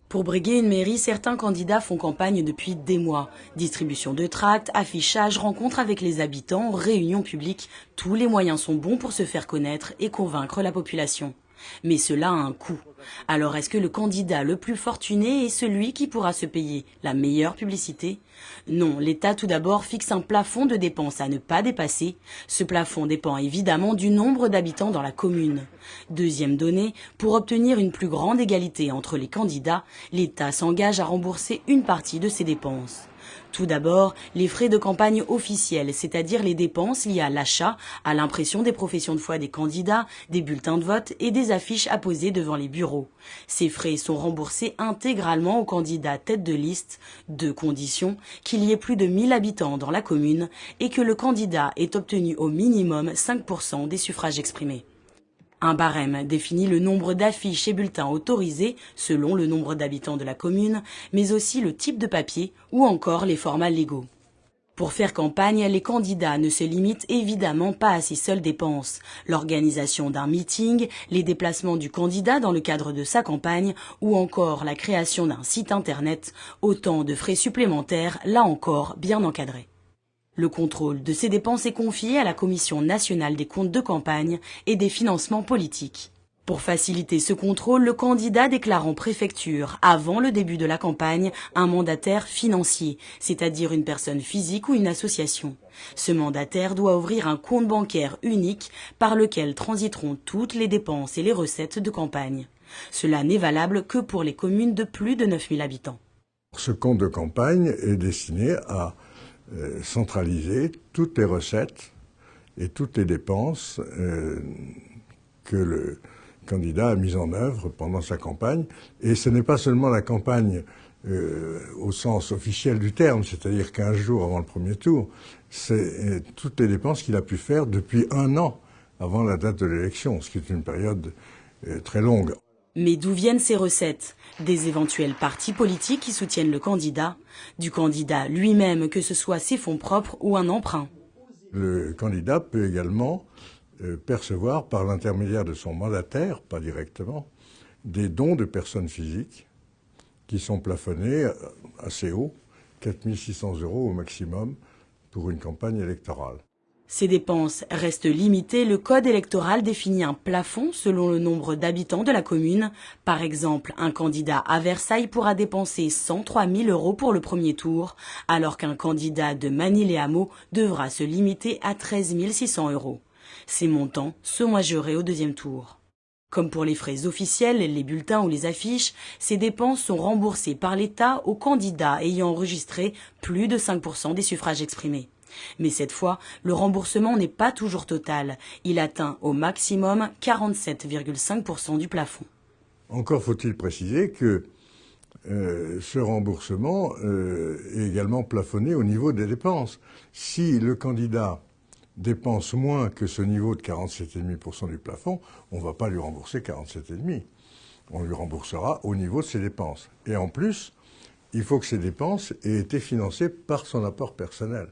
Pour briguer une mairie, certains candidats font campagne depuis des mois. Distribution de tracts, affichage, rencontres avec les habitants, réunions publiques, tous les moyens sont bons pour se faire connaître et convaincre la population. Mais cela a un coût. Alors est-ce que le candidat le plus fortuné est celui qui pourra se payer la meilleure publicité? Non, l'État tout d'abord fixe un plafond de dépenses à ne pas dépasser. Ce plafond dépend évidemment du nombre d'habitants dans la commune. Deuxième donnée, pour obtenir une plus grande égalité entre les candidats, l'État s'engage à rembourser une partie de ses dépenses. Tout d'abord, les frais de campagne officiels, c'est-à-dire les dépenses liées à l'achat, à l'impression des professions de foi des candidats, des bulletins de vote et des affiches apposées devant les bureaux. Ces frais sont remboursés intégralement aux candidats tête de liste, de condition qu'il y ait plus de 1000 habitants dans la commune et que le candidat ait obtenu au minimum 5% des suffrages exprimés. Un barème définit le nombre d'affiches et bulletins autorisés selon le nombre d'habitants de la commune, mais aussi le type de papier ou encore les formats légaux. Pour faire campagne, les candidats ne se limitent évidemment pas à ces seules dépenses. L'organisation d'un meeting, les déplacements du candidat dans le cadre de sa campagne ou encore la création d'un site internet, autant de frais supplémentaires, là encore bien encadrés. Le contrôle de ces dépenses est confié à la Commission nationale des comptes de campagne et des financements politiques. Pour faciliter ce contrôle, le candidat déclare en préfecture, avant le début de la campagne, un mandataire financier, c'est-à-dire une personne physique ou une association. Ce mandataire doit ouvrir un compte bancaire unique par lequel transiteront toutes les dépenses et les recettes de campagne. Cela n'est valable que pour les communes de plus de 9000 habitants. Ce compte de campagne est destiné à centraliser toutes les recettes et toutes les dépenses que le candidat a mises en œuvre pendant sa campagne. Et ce n'est pas seulement la campagne au sens officiel du terme, c'est-à-dire 15 jours avant le premier tour, c'est toutes les dépenses qu'il a pu faire depuis 1 an avant la date de l'élection, ce qui est une période très longue. Mais d'où viennent ces recettes? Des éventuels partis politiques qui soutiennent le candidat, du candidat lui-même, que ce soit ses fonds propres ou un emprunt. Le candidat peut également percevoir par l'intermédiaire de son mandataire, pas directement, des dons de personnes physiques qui sont plafonnés assez haut, 4 600 € au maximum pour une campagne électorale. Ces dépenses restent limitées. Le code électoral définit un plafond selon le nombre d'habitants de la commune. Par exemple, un candidat à Versailles pourra dépenser 103 000 € pour le premier tour, alors qu'un candidat de Manille-les-Hameaux devra se limiter à 13 600 €. Ces montants sont majorés au deuxième tour. Comme pour les frais officiels, les bulletins ou les affiches, ces dépenses sont remboursées par l'État aux candidats ayant enregistré plus de 5% des suffrages exprimés. Mais cette fois, le remboursement n'est pas toujours total. Il atteint au maximum 47,5% du plafond. Encore faut-il préciser que ce remboursement est également plafonné au niveau des dépenses. Si le candidat dépense moins que ce niveau de 47,5% du plafond, on ne va pas lui rembourser 47,5%. On lui remboursera au niveau de ses dépenses. Et en plus, il faut que ces dépenses aient été financées par son apport personnel.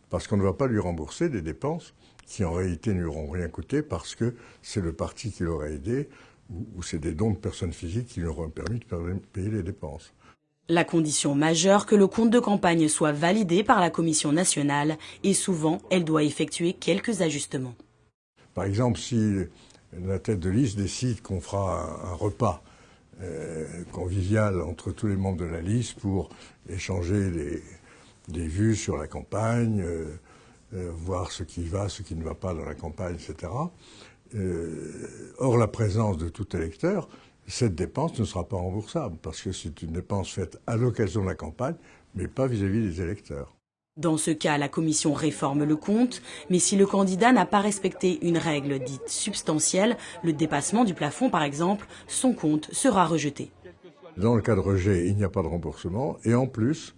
Parce qu'on ne va pas lui rembourser des dépenses qui en réalité ne lui auront rien coûté parce que c'est le parti qui l'aurait aidé ou c'est des dons de personnes physiques qui lui auront permis de payer les dépenses. La condition majeure que le compte de campagne soit validé par la Commission nationale et souvent elle doit effectuer quelques ajustements. Par exemple, si la tête de liste décide qu'on fera un repas convivial entre tous les membres de la liste pour échanger des vues sur la campagne, voir ce qui va, ce qui ne va pas dans la campagne, etc. Hors la présence de tout électeur, cette dépense ne sera pas remboursable parce que c'est une dépense faite à l'occasion de la campagne, mais pas vis-à-vis des électeurs. Dans ce cas, la commission réforme le compte, mais si le candidat n'a pas respecté une règle dite substantielle, le dépassement du plafond par exemple, son compte sera rejeté. Dans le cas de rejet, il n'y a pas de remboursement et en plus,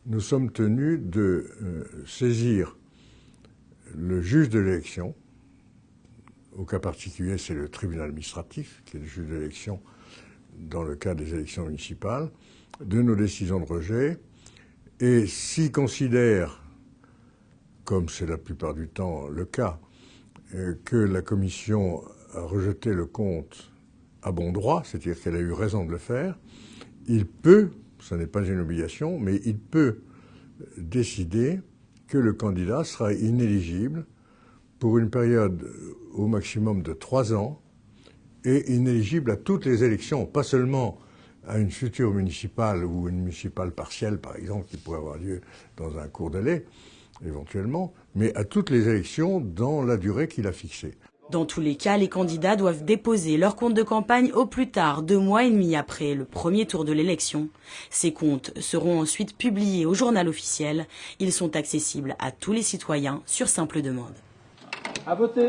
nous sommes tenus de saisir le juge de l'élection. Au cas particulier, c'est le tribunal administratif qui est le juge de l'élection dans le cas des élections municipales, de nos décisions de rejet. Et s'il considère, comme c'est la plupart du temps le cas, que la commission a rejeté le compte à bon droit, c'est-à-dire qu'elle a eu raison de le faire, il peut, ce n'est pas une obligation, mais il peut décider que le candidat sera inéligible pour une période au maximum de 3 ans et inéligible à toutes les élections, pas seulement à une future municipale ou une municipale partielle, par exemple, qui pourrait avoir lieu dans un court délai, éventuellement, mais à toutes les élections dans la durée qu'il a fixée. Dans tous les cas, les candidats doivent déposer leur compte de campagne au plus tard 2 mois et demi après le premier tour de l'élection. Ces comptes seront ensuite publiés au journal officiel. Ils sont accessibles à tous les citoyens sur simple demande. À voter.